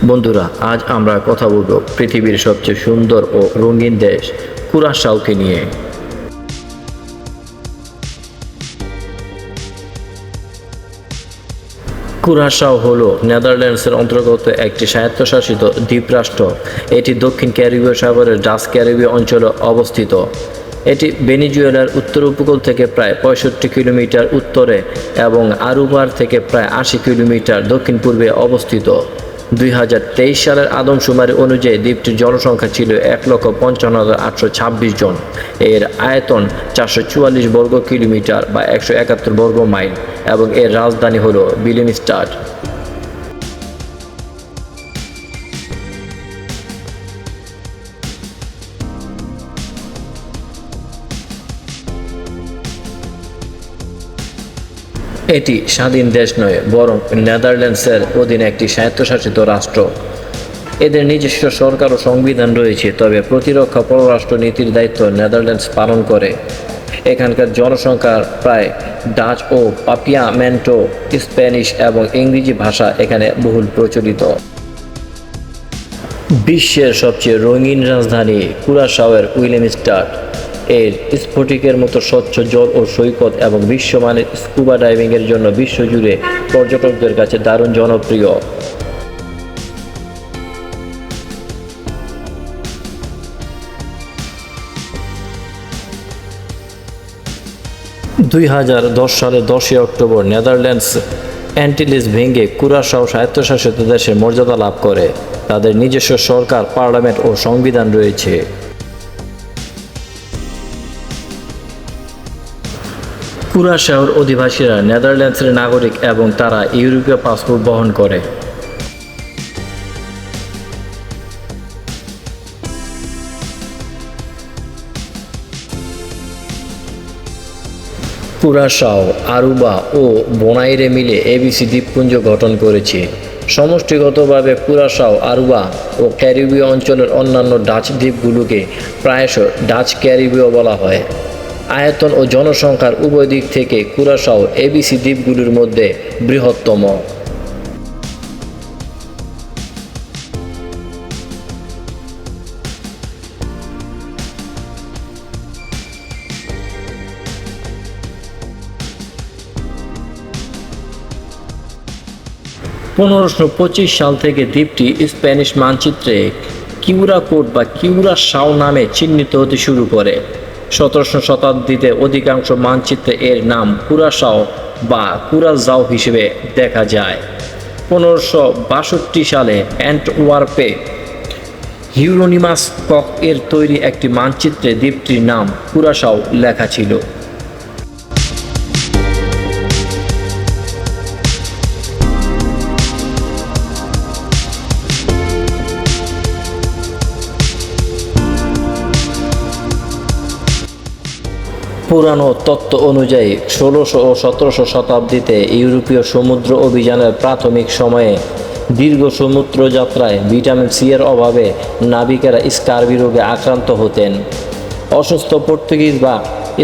বন্ধুরা, আজ আমরা কথা বলবো পৃথিবীর সবচেয়ে সুন্দর ও রঙিন দেশ কুরাশাওকে নিয়ে। কুরাশাও হলো নেদারল্যান্ডসের অন্তর্গত একটি স্বায়ত্তশাসিত দ্বীপরাষ্ট্র। এটি দক্ষিণ ক্যারিবীয় সাগরের ডাচ ক্যারিবীয় অঞ্চলে অবস্থিত। এটি ভেনেজুয়েলার উত্তর উপকূল থেকে প্রায় 65 কিলোমিটার উত্তরে এবং আরুবার থেকে প্রায় 80 কিলোমিটার দক্ষিণ পূর্বে অবস্থিত। 2023 সালের আদমশুমারি অনুযায়ী দ্বীপটির জনসংখ্যা ছিল 1,55,826 জন। এর আয়তন 444 বর্গ কিলোমিটার বা 171 বর্গ মাইল এবং এর রাজধানী হলো বিলিংস্টাড। এটি স্বাধীন দেশ নয়, বরং নেদারল্যান্ডসের অধীনে একটি স্বায়ত্তশাসিত রাষ্ট্র। এদের নিজস্ব সরকার ও সংবিধান রয়েছে, তবে প্রতিরক্ষা পররাষ্ট্র নীতির দায়িত্ব নেদারল্যান্ডস পালন করে। এখানকার জনসংখ্যার প্রায় ডাচ ও পাপিয়ামেন্টো স্প্যানিশ এবং ইংরেজি ভাষা এখানে বহুল প্রচলিত। বিশ্বের সবচেয়ে রঙিন রাজধানী কুরাশাওয়ের উইলেমস্টাড এর স্ফটিকের মতো স্বচ্ছ জল ও সৈকত এবং বিশ্বমানের স্কুবা ডাইভিংয়ের জন্য বিশ্বজুড়ে পর্যটকদের কাছে দারুণ জনপ্রিয়। 2010 সালের 10 অক্টোবর নেদারল্যান্ডস অ্যান্টিলিস ভেঙে কুরাশাও স্বায়ত্তশাসিত দেশের মর্যাদা লাভ করে। তাদের নিজস্ব সরকার, পার্লামেন্ট ও সংবিধান রয়েছে। কুরাশাওর অধিবাসীরা নেদারল্যান্ডসের নাগরিক এবং তারা ইউরোপীয় পাসপোর্ট বহন করে। কুরাশাও, আরুবা ও বোনাইরে মিলে এবিসি দ্বীপপুঞ্জ গঠন করেছে। সমষ্টিগতভাবে কুরাশাও, আরুবা ও ক্যারিবীয় অঞ্চলের অন্যান্য ডাচ দ্বীপগুলোকে প্রায়শই ডাচ ক্যারিবীয় বলা হয়। আয়তন ও জনসংখ্যার উভয় দিক থেকে কুরাশাও এবিসি দ্বীপগুলোর মধ্যে বৃহত্তম। (1525 সাল থেকে দ্বীপটি স্প্যানিশ মানচিত্রে কিউরাকোট বা কিউরাশাও নামে চিহ্নিত হতে শুরু করে। 17শো শতাব্দীতে অধিকাংশ মানচিত্রে এর নাম কুরাশাও বা কুরাজাও হিসেবে দেখা যায়। 1562 সালে অ্যান্টওয়ার্পে হিউরোনিমাস কক এর তৈরি একটি মানচিত্রে দ্বীপটির নাম কুরাশাও লেখা ছিল। পুরানো তত্ত্ব অনুযায়ী 16শো ও 17শো শতাব্দীতে ইউরোপীয় সমুদ্র অভিযানের প্রাথমিক সময়ে দীর্ঘ সমুদ্র যাত্রায় ভিটামিন সি এর অভাবে নাবিকেরা স্কার্বি রোগে আক্রান্ত হতেন। অসুস্থ পর্তুগিজ বা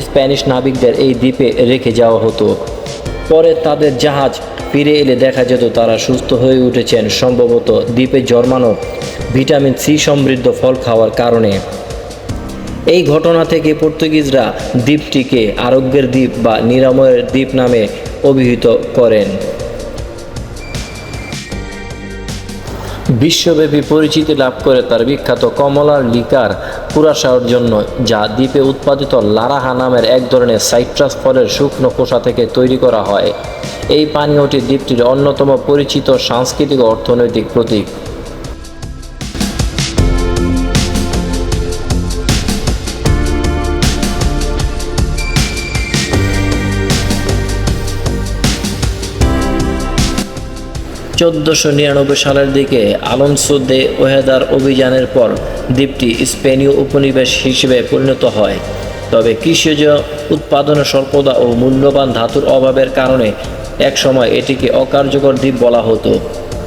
স্প্যানিশ নাবিকদের এই দ্বীপে রেখে যাওয়া হতো। পরে তাদের জাহাজ ফিরে এলে দেখা যেত তারা সুস্থ হয়ে উঠেছেন, সম্ভবত দ্বীপে জন্মানো ভিটামিন সি সমৃদ্ধ ফল খাওয়ার কারণে। এই ঘটনা থেকে পর্তুগিজরা দ্বীপটিকে আরোগ্যের দ্বীপ বা নিরাময়ের দ্বীপ নামে অভিহিত করেন। বিশ্বব্যাপী পরিচিতি লাভ করে তার বিখ্যাত কমলার লিকার কুরাশাওর জন্য, যা দ্বীপে উৎপাদিত লারাহা নামের এক ধরনের সাইট্রাস ফলের শুকনো খোসা থেকে তৈরি করা হয়। এই পানীয়টি দ্বীপটির অন্যতম পরিচিত সাংস্কৃতিক ও অর্থনৈতিক প্রতীক। (1499 সালের দিকে আলোনসো দে ওহেদার অভিযানের পর দ্বীপটি স্পেনীয় উপনিবেশ হিসেবে পরিণত হয়। তবে কৃষিজ উৎপাদনের স্বল্পতা ও মূল্যবান ধাতুর অভাবের কারণে একসময় এটিকে অকার্যকর দ্বীপ বলা হতো।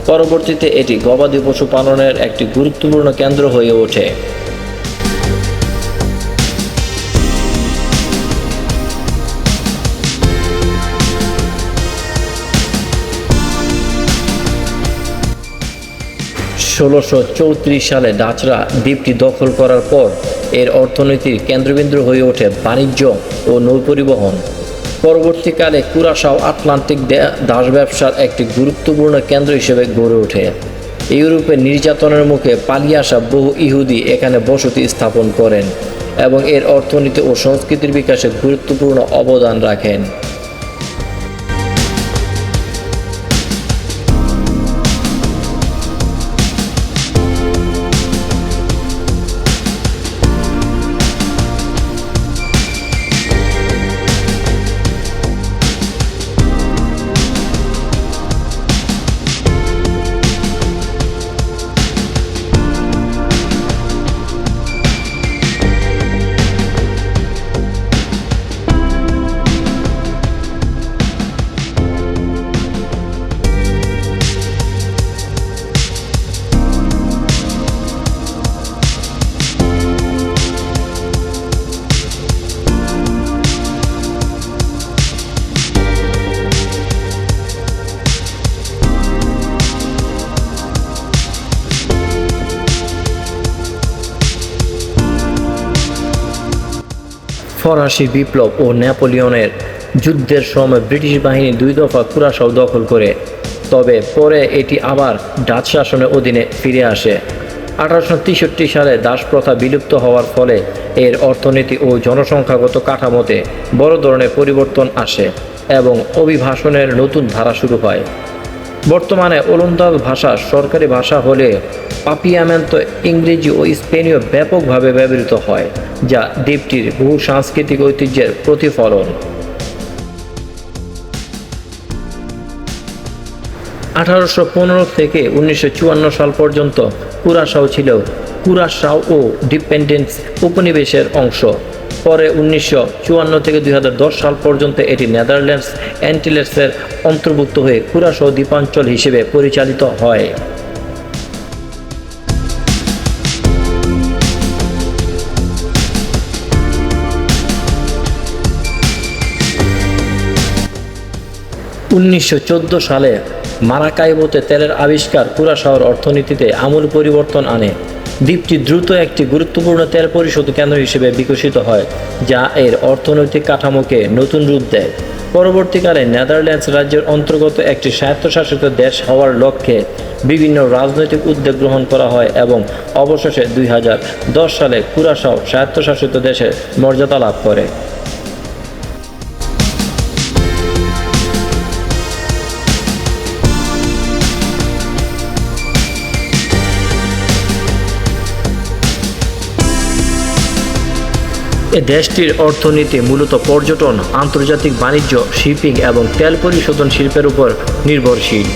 পরবর্তীতে এটি গবাদি পশু পালনের একটি গুরুত্বপূর্ণ কেন্দ্র হয়ে ওঠে। 1634 সালে ডাচরা দ্বীপটি দখল করার পর এর অর্থনীতির কেন্দ্রবিন্দু হয়ে ওঠে বাণিজ্য ও নৌপরিবহন। পরবর্তীকালে কুরাশাও আটলান্টিক দাস ব্যবসার একটি গুরুত্বপূর্ণ কেন্দ্র হিসেবে গড়ে ওঠে। ইউরোপের নির্যাতনের মুখে পালিয়ে আসা বহু ইহুদি এখানে বসতি স্থাপন করেন এবং এর অর্থনীতি ও সংস্কৃতির বিকাশে গুরুত্বপূর্ণ অবদান রাখেন। ফরাসি বিপ্লব ও নেপোলিয়নের যুদ্ধের সময় ব্রিটিশ বাহিনী 2 দফা কুরাশাও দখল করে, তবে পরে এটি আবার ডাচ শাসনের অধীনে ফিরে আসে। 1863 সালে দাসপ্রথা বিলুপ্ত হওয়ার ফলে এর অর্থনীতি ও জনসংখ্যাগত কাঠামোতে বড় ধরনের পরিবর্তন আসে এবং অভিবাসনের নতুন ধারা শুরু হয়। বর্তমানে ওলন্দাজ ভাষা সরকারি ভাষা হলে পাপিয়ামেন্তো ইংরেজি ও স্পেনীয় ব্যাপকভাবে ব্যবহৃত হয়, যা দ্বীপটির বহু সাংস্কৃতিক ঐতিহ্যের প্রতিফলন। 1815 থেকে 1954 সাল পর্যন্ত কুরাশাও ছিল কুরাশাও ও ডিপেন্ডেন্স উপনিবেশের অংশ। পরে 1954 থেকে 2010 সাল পর্যন্ত এটি নেদারল্যান্ডস অ্যান্টিলেসের অন্তর্ভুক্ত হয়ে কুরাশাও দ্বীপাঞ্চল হিসেবে পরিচালিত হয়। (1914 সালে মারাকাইবোতে তেলের আবিষ্কার কুরাশাওর অর্থনীতিতে আমূল পরিবর্তন আনে। দ্বীপটি দ্রুত একটি গুরুত্বপূর্ণ তেল পরিশোধ কেন্দ্র হিসেবে বিকশিত হয়, যা এর অর্থনৈতিক কাঠামোকে নতুন রূপ দেয়। পরবর্তীকালে নেদারল্যান্ডস রাজ্যের অন্তর্গত একটি স্বায়ত্তশাসিত দেশ হওয়ার লক্ষ্যে বিভিন্ন রাজনৈতিক উদ্যোগ গ্রহণ করা হয় এবং অবশেষে 2010 সালে কুরাশাও স্বায়ত্তশাসিত দেশের মর্যাদা লাভ করে। এ দেশটির অর্থনীতি মূলত পর্যটন, আন্তর্জাতিক বাণিজ্য, শিপিং এবং তেল পরিশোধন শিল্পের উপর নির্ভরশীল।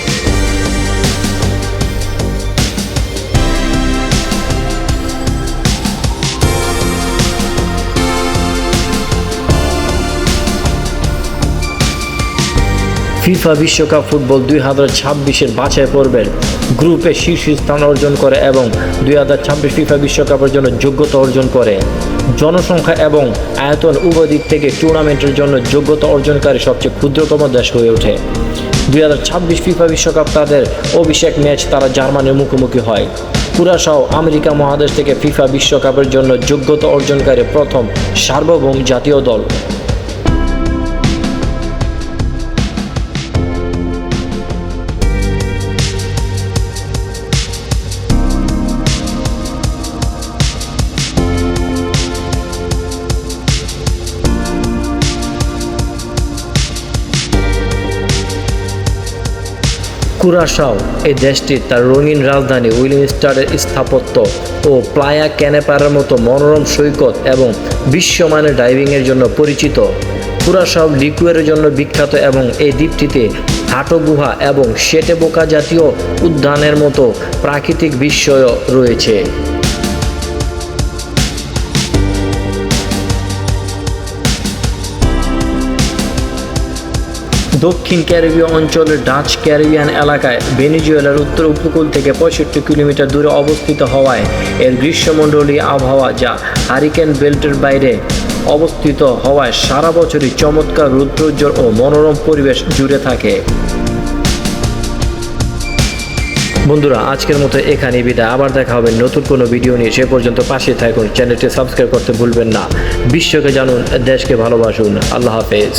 ফিফা বিশ্বকাপ ফুটবল 2026-এর বাছাই পর্বের গ্রুপে শীর্ষ স্থান অর্জন করে এবং 2026 ফিফা বিশ্বকাপের জন্য যোগ্যতা অর্জন করে। জনসংখ্যা এবং আয়তন উভয় দিক থেকে টুর্নামেন্টের জন্য যোগ্যতা অর্জনকারী সবচেয়ে ক্ষুদ্রতম দেশ হয়ে ওঠে। 2026 ফিফা বিশ্বকাপ তাদের অভিষেক ম্যাচ তারা জার্মানির মুখোমুখি হয়। কুরাশাও আমেরিকা মহাদেশ থেকে ফিফা বিশ্বকাপের জন্য যোগ্যতা অর্জনকারী প্রথম সার্বভৌম জাতীয় দল। কুরাশাও এই দেশটি তার রঙিন রাজধানী উইলিংস্টনের স্থাপত্য ও প্লায়া ক্যানেপারের মতো মনোরম সৈকত এবং বিশ্বমানের ডাইভিংয়ের জন্য পরিচিত। কুরাশাও লিকুয়ের জন্য বিখ্যাত এবং এই দ্বীপটিতে হাটো গুহা এবং শেটেবোকা জাতীয় উদ্যানের মতো প্রাকৃতিক বিস্ময় রয়েছে। দক্ষিণ ক্যারিবীয় অঞ্চলের ডাচ ক্যারিবিয়ান এলাকায় ভেনেজুয়েলার উত্তর উপকূল থেকে 65 কিলোমিটার দূরে অবস্থিত হওয়ায় এর গ্রীষ্মমণ্ডলীয় আবহাওয়া, যা হারিকেন বেল্টের বাইরে অবস্থিত হওয়ায় সারা বছরই চমৎকার রৌদ্রোজ্জ্বল ও মনোরম পরিবেশ জুড়ে থাকে। বন্ধুরা আজকের মতো এখানেই বিদায়, আবার দেখা হবে নতুন কোনো ভিডিও নিয়ে। সে পর্যন্ত পাশে থাকুন, চ্যানেলটি সাবস্ক্রাইব করতে ভুলবেন না। বিশ্বকে জানুন, দেশকে ভালোবাসুন। আল্লাহ হাফেজ।